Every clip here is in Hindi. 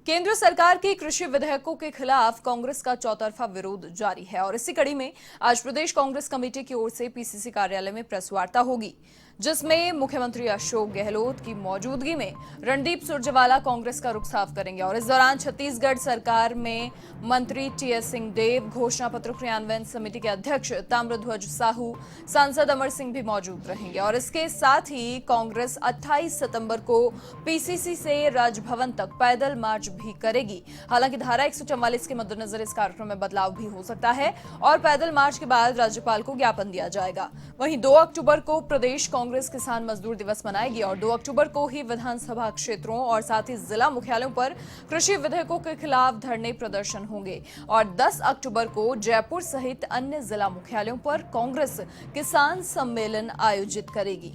केंद्र सरकार के कृषि विधेयकों के खिलाफ कांग्रेस का चौतरफा विरोध जारी है और इसी कड़ी में आज प्रदेश कांग्रेस कमेटी की ओर से पीसीसी कार्यालय में प्रेस वार्ता होगी, जिसमें मुख्यमंत्री अशोक गहलोत की मौजूदगी में रणदीप सुरजेवाला कांग्रेस का रुख साफ करेंगे। और इस दौरान छत्तीसगढ़ सरकार में मंत्री टीएस सिंहदेव, घोषणा पत्र क्रियान्वयन समिति के अध्यक्ष ताम्रध्वज साहू, सांसद अमर सिंह भी मौजूद रहेंगे। और इसके साथ ही कांग्रेस 28 सितंबर को पीसीसी से राजभवन तक पैदल मार्च भी करेगी। हालांकि धारा 144 के मद्देनजर इस कार्यक्रम में बदलाव भी हो सकता है और पैदल मार्च के बाद राज्यपाल को ज्ञापन दिया जाएगा। वहीं 2 अक्टूबर को प्रदेश कांग्रेस किसान मजदूर दिवस मनाएगी और 2 अक्टूबर को ही विधानसभा क्षेत्रों और साथ ही जिला मुख्यालयों पर कृषि विधेयकों के खिलाफ धरने प्रदर्शन होंगे। और 10 अक्टूबर को जयपुर सहित अन्य जिला मुख्यालयों पर कांग्रेस किसान सम्मेलन आयोजित करेगी।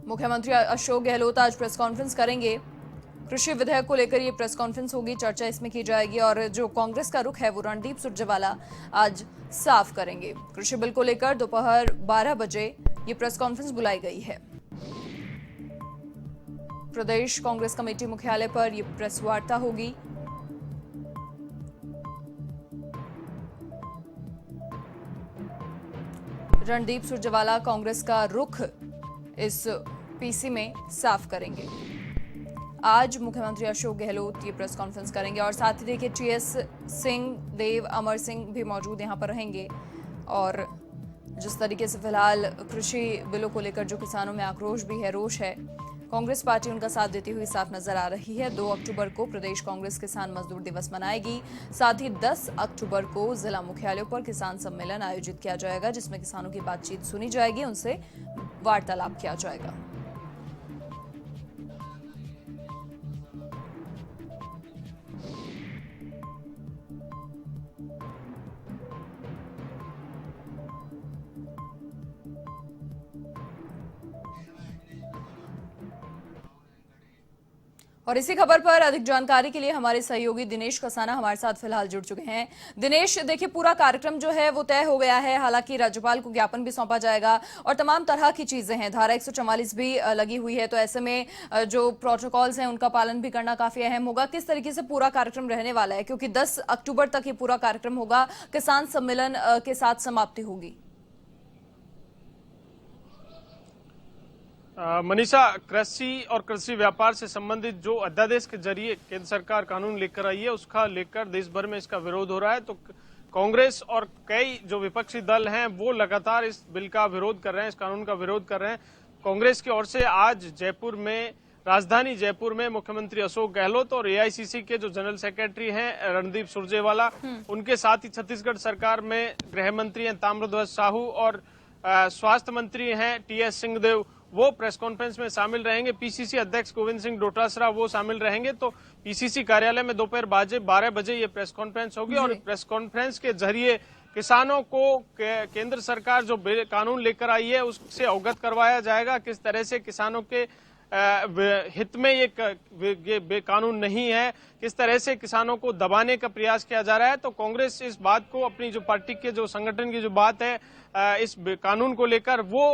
मुख्यमंत्री अशोक गहलोत आज प्रेस कॉन्फ्रेंस करेंगे। कृषि विधेयक को लेकर ये प्रेस कॉन्फ्रेंस होगी, चर्चा इसमें की जाएगी और जो कांग्रेस का रुख है वो रणदीप सुरजेवाला आज साफ करेंगे। कृषि बिल को लेकर दोपहर 12 बजे ये प्रेस कॉन्फ्रेंस बुलाई गई है। प्रदेश कांग्रेस कमेटी मुख्यालय पर यह प्रेस वार्ता होगी। रणदीप सुरजेवाला कांग्रेस का रुख इस पीसी में साफ करेंगे। आज मुख्यमंत्री अशोक गहलोत ये प्रेस कॉन्फ्रेंस करेंगे और साथ ही देखिए टीएस सिंहदेव, अमर सिंह भी मौजूद यहां पर रहेंगे। और जिस तरीके से फिलहाल कृषि बिलों को लेकर जो किसानों में आक्रोश भी है, रोष है, कांग्रेस पार्टी उनका साथ देती हुई साफ नजर आ रही है। 2 अक्टूबर को प्रदेश कांग्रेस किसान मजदूर दिवस मनाएगी। साथ ही 10 अक्टूबर को जिला मुख्यालयों पर किसान सम्मेलन आयोजित किया जाएगा, जिसमें किसानों की बातचीत सुनी जाएगी, उनसे वार्तालाप किया जाएगा। और इसी खबर पर अधिक जानकारी के लिए हमारे सहयोगी दिनेश कसाना हमारे साथ फिलहाल जुड़ चुके हैं। दिनेश, देखिए पूरा कार्यक्रम जो है वो तय हो गया है। हालांकि राज्यपाल को ज्ञापन भी सौंपा जाएगा और तमाम तरह की चीजें हैं। धारा 144 भी लगी हुई है, तो ऐसे में जो प्रोटोकॉल्स हैं उनका पालन भी करना काफी अहम होगा। किस तरीके से पूरा कार्यक्रम रहने वाला है, क्योंकि 10 अक्टूबर तक ये पूरा कार्यक्रम होगा, किसान सम्मेलन के साथ समाप्ति होगी। मनीषा, कृषि और कृषि व्यापार से संबंधित जो अध्यादेश के जरिए केंद्र सरकार कानून लेकर आई है, उसका लेकर देश भर में इसका विरोध हो रहा है। तो कांग्रेस और कई जो विपक्षी दल हैं वो लगातार इस बिल का विरोध कर रहे हैं, इस कानून का विरोध कर रहे हैं। कांग्रेस की ओर से आज जयपुर में, राजधानी जयपुर में मुख्यमंत्री अशोक गहलोत और एआईसीसी के जो जनरल सेक्रेटरी हैं रणदीप सुरजेवाला, उनके साथ ही छत्तीसगढ़ सरकार में गृह मंत्री हैं ताम्रध्वज साहू और स्वास्थ्य मंत्री हैं टीएस सिंहदेव, वो प्रेस कॉन्फ्रेंस में शामिल रहेंगे। पीसीसी अध्यक्ष गोविंद सिंह डोटासरा वो शामिल रहेंगे। तो पीसीसी कार्यालय में दोपहर 12 बजे ये प्रेस कॉन्फ्रेंस होगी और प्रेस कॉन्फ्रेंस के जरिए किसानों को केंद्र सरकार जो कानून लेकर आई है उससे अवगत करवाया जाएगा। किस तरह से किसानों के हित में ये कानून नहीं है, किस तरह से किसानों को दबाने का प्रयास किया जा रहा है। तो कांग्रेस इस बात को अपनी जो पार्टी के जो संगठन की जो बात है इस कानून को लेकर वो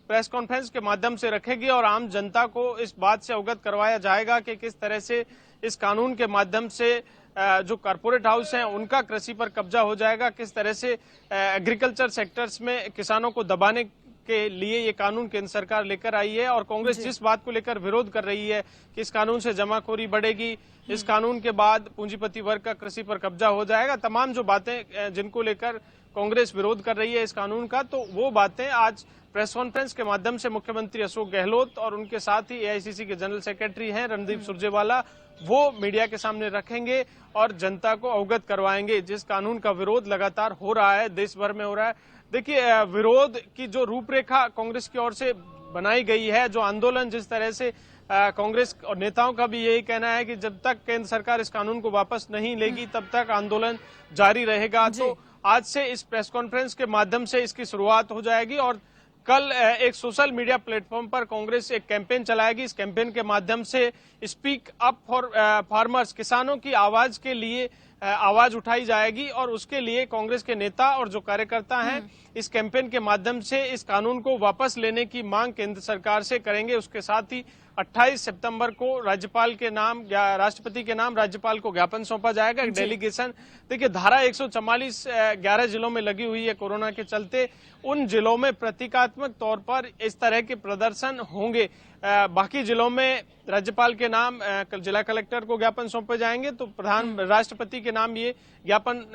प्रेस कॉन्फ्रेंस के माध्यम से रखेगी और आम जनता को इस बात से अवगत करवाया जाएगा कि किस तरह से इस कानून के माध्यम से जो कॉर्पोरेट हाउस हैं उनका कृषि पर कब्जा हो जाएगा, किस तरह से एग्रीकल्चर सेक्टर्स में किसानों को दबाने के लिए ये कानून केंद्र सरकार लेकर आई है। और कांग्रेस जिस बात को लेकर विरोध कर रही है कि इस कानून से जमाखोरी बढ़ेगी, इस कानून के बाद पूंजीपति वर्ग का कृषि पर कब्जा हो जाएगा, तमाम जो बातें जिनको लेकर कांग्रेस विरोध कर रही है इस कानून का, तो वो बातें आज प्रेस कॉन्फ्रेंस के माध्यम से मुख्यमंत्री अशोक गहलोत और उनके साथ ही एआईसीसी के जनरल सेक्रेटरी हैं रणदीप सुरजेवाला वो मीडिया के सामने रखेंगे और जनता को अवगत करवाएंगे। जिस कानून का विरोध लगातार हो रहा है, देश भर में हो रहा है, देखिए विरोध की जो रूपरेखा कांग्रेस की ओर से बनाई गई है, जो आंदोलन जिस तरह से कांग्रेस और नेताओं का भी यही कहना है कि जब तक केंद्र सरकार इस कानून को वापस नहीं लेगी तब तक आंदोलन जारी रहेगा। तो आज से इस प्रेस कॉन्फ्रेंस के माध्यम से इसकी शुरुआत हो जाएगी और कल एक सोशल मीडिया प्लेटफॉर्म पर कांग्रेस एक कैंपेन चलाएगी। इस कैंपेन के माध्यम से स्पीक अप फॉर फार्मर्स, किसानों की आवाज के लिए आवाज उठाई जाएगी और उसके लिए कांग्रेस के नेता और जो कार्यकर्ता हैं इस कैंपेन के माध्यम से इस कानून को वापस लेने की मांग केंद्र सरकार से करेंगे। उसके साथ ही 28 सितंबर को राज्यपाल के नाम या राष्ट्रपति के नाम राज्यपाल को ज्ञापन सौंपा जाएगा। एक डेलीगेशन, देखिए धारा 144 11 जिलों में लगी हुई है कोरोना के चलते। उन जिलों में प्रतीकात्मक तौर पर इस तरह के प्रदर्शन होंगे। बाकी जिलों में राज्यपाल के नाम जिला कलेक्टर को ज्ञापन सौंपे जाएंगे, तो राष्ट्रपति के नाम ये ज्ञापन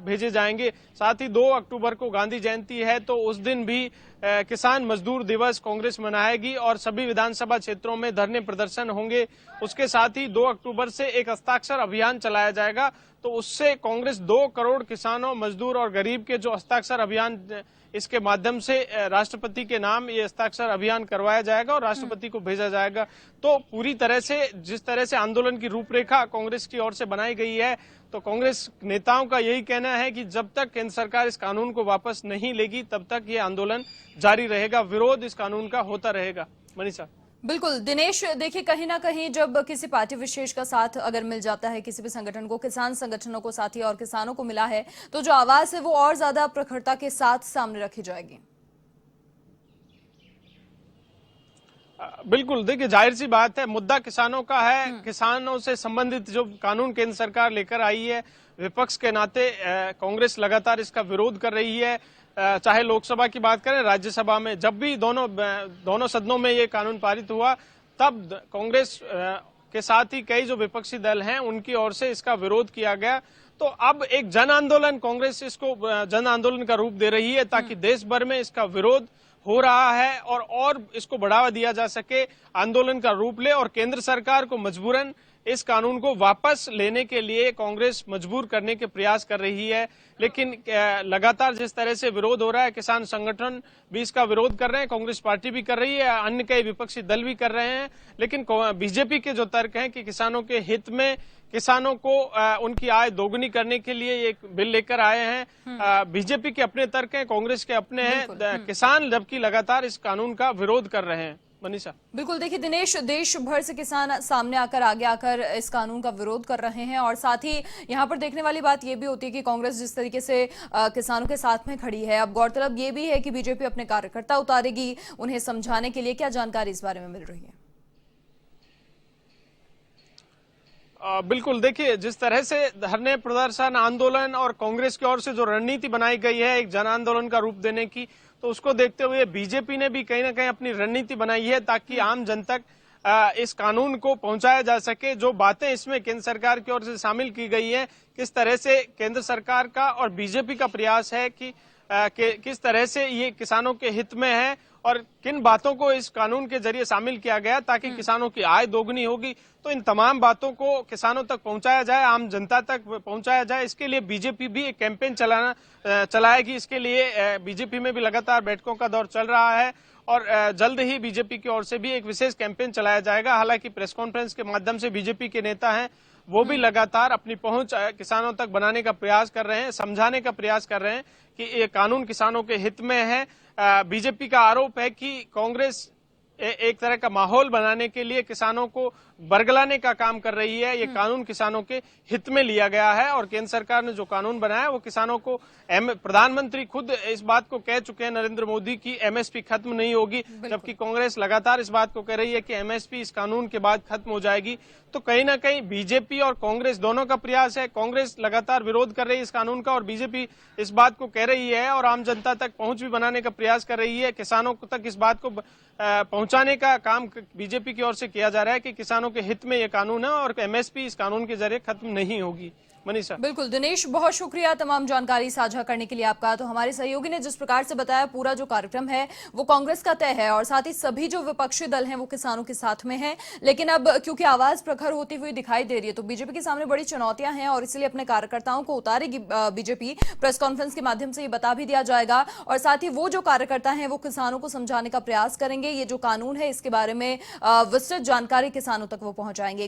भेजे जाएंगे। साथ ही 2 अक्टूबर को गांधी जयंती है, तो उस दिन भी किसान मजदूर दिवस कांग्रेस मनाएगी और सभी विधानसभा क्षेत्रों में धरने प्रदर्शन होंगे। उसके साथ ही 2 अक्टूबर से एक हस्ताक्षर अभियान चलाया जाएगा, तो उससे कांग्रेस 2 करोड़ किसानों, मजदूर और गरीब के जो हस्ताक्षर अभियान, इसके माध्यम से राष्ट्रपति के नाम ये हस्ताक्षर अभियान करवाया जाएगा और राष्ट्रपति को भेजा जाएगा। तो पूरी तरह से जिस तरह से आंदोलन की रूपरेखा कांग्रेस की ओर से बनाई गई है, तो कांग्रेस नेताओं का यही कहना है कि जब तक केंद्र सरकार इस कानून को वापस नहीं लेगी तब तक ये आंदोलन जारी रहेगा, विरोध इस कानून का होता रहेगा। मनीषा। बिल्कुल दिनेश, देखिए कहीं ना कहीं जब किसी पार्टी विशेष का साथ अगर मिल जाता है किसी भी संगठन को, किसान संगठनों को साथी और किसानों को मिला है, तो जो आवाज है वो और ज्यादा प्रखरता के साथ सामने रखी जाएगी। बिल्कुल, देखिए जाहिर सी बात है, मुद्दा किसानों का है। किसानों से संबंधित जो कानून केंद्र सरकार लेकर आई है, विपक्ष के नाते कांग्रेस लगातार इसका विरोध कर रही है। चाहे लोकसभा की बात करें, राज्यसभा में जब भी दोनों सदनों में ये कानून पारित हुआ, तब कांग्रेस के साथ ही कई जो विपक्षी दल हैं उनकी ओर से इसका विरोध किया गया। तो अब एक जन आंदोलन, कांग्रेस इसको जन आंदोलन का रूप दे रही है ताकि देश भर में इसका विरोध हो रहा है और इसको बढ़ावा दिया जा सके, आंदोलन का रूप ले और केंद्र सरकार को मजबूरन इस कानून को वापस लेने के लिए कांग्रेस मजबूर करने के प्रयास कर रही है। लेकिन लगातार जिस तरह से विरोध हो रहा है, किसान संगठन भी इसका विरोध कर रहे हैं, कांग्रेस पार्टी भी कर रही है, अन्य कई विपक्षी दल भी कर रहे हैं। लेकिन बीजेपी के जो तर्क हैं कि किसानों के हित में, किसानों को उनकी आय दोगुनी करने के लिए एक बिल लेकर आए हैं। बीजेपी के अपने तर्क हैं, कांग्रेस के अपने हैं, किसान जबकि लगातार इस कानून का विरोध कर रहे हैं। मनीषा। बिल्कुल, देखिए दिनेश, देश भर से किसान सामने आगे आकर इस कानून का विरोध कर रहे हैं और साथ ही यहाँ पर देखने वाली बात ये भी होती है कि कांग्रेस जिस तरीके से किसानों के साथ में खड़ी है, अब गौरतलब ये भी है कि बीजेपी अपने कार्यकर्ता उतारेगी उन्हें समझाने के लिए। क्या जानकारी इस बारे में मिल रही है? बिल्कुल, देखिए जिस तरह से धरने प्रदर्शन, आंदोलन और कांग्रेस की ओर से जो रणनीति बनाई गई है एक जन आंदोलन का रूप देने की, तो उसको देखते हुए बीजेपी ने भी कहीं ना कहीं अपनी रणनीति बनाई है ताकि आम जन तक इस कानून को पहुंचाया जा सके। जो बातें इसमें केंद्र सरकार की ओर से शामिल की गई हैं, किस तरह से केंद्र सरकार का और बीजेपी का प्रयास है कि किस तरह से ये किसानों के हित में है और किन बातों को इस कानून के जरिए शामिल किया गया ताकि किसानों की आय दोगुनी होगी, तो इन तमाम बातों को किसानों तक पहुंचाया जाए, आम जनता तक पहुंचाया जाए। इसके लिए बीजेपी भी एक कैंपेन चलाएगी। इसके लिए बीजेपी में भी लगातार बैठकों का दौर चल रहा है और जल्द ही बीजेपी की ओर से भी एक विशेष कैंपेन चलाया जाएगा। हालांकि प्रेस कॉन्फ्रेंस के माध्यम से बीजेपी के नेता हैं वो भी लगातार अपनी पहुंच किसानों तक बनाने का प्रयास कर रहे हैं, समझाने का प्रयास कर रहे हैं कि ये कानून किसानों के हित में है। बीजेपी का आरोप है कि कांग्रेस एक तरह का माहौल बनाने के लिए किसानों को बरगलाने का काम कर रही है। ये कानून किसानों के हित में लिया गया है और केंद्र सरकार ने जो कानून बनाया वो किसानों को, प्रधानमंत्री खुद इस बात को कह चुके हैं नरेंद्र मोदी की एमएसपी खत्म नहीं होगी, जबकि कांग्रेस लगातार इस बात को कह रही है कि एमएसपी इस कानून के बाद खत्म हो जाएगी। तो कहीं ना कहीं बीजेपी और कांग्रेस दोनों का प्रयास है। कांग्रेस लगातार विरोध कर रही है इस कानून का और बीजेपी इस बात को कह रही है और आम जनता तक पहुंच भी बनाने का प्रयास कर रही है। किसानों तक इस बात को पहुंचाने का काम बीजेपी की ओर से किया जा रहा है कि किसानों के हित में यह कानून है और एमएसपी इस कानून के जरिए खत्म नहीं होगी। मनीषा। बिल्कुल दिनेश, बहुत शुक्रिया तमाम जानकारी साझा करने के लिए आपका। तो हमारे सहयोगी ने जिस प्रकार से बताया, पूरा जो कार्यक्रम है वो कांग्रेस का तय है और साथ ही सभी जो विपक्षी दल हैं वो किसानों के साथ में हैं। लेकिन अब क्योंकि आवाज प्रखर होती हुई दिखाई दे रही है तो बीजेपी के सामने बड़ी चुनौतियां हैं और इसलिए अपने कार्यकर्ताओं को उतारेगी बीजेपी। प्रेस कॉन्फ्रेंस के माध्यम से ये बता भी दिया जाएगा और साथ ही वो जो कार्यकर्ता हैं वो किसानों को समझाने का प्रयास करेंगे। ये जो कानून है इसके बारे में विस्तृत जानकारी किसानों तक वो पहुंचाएंगे।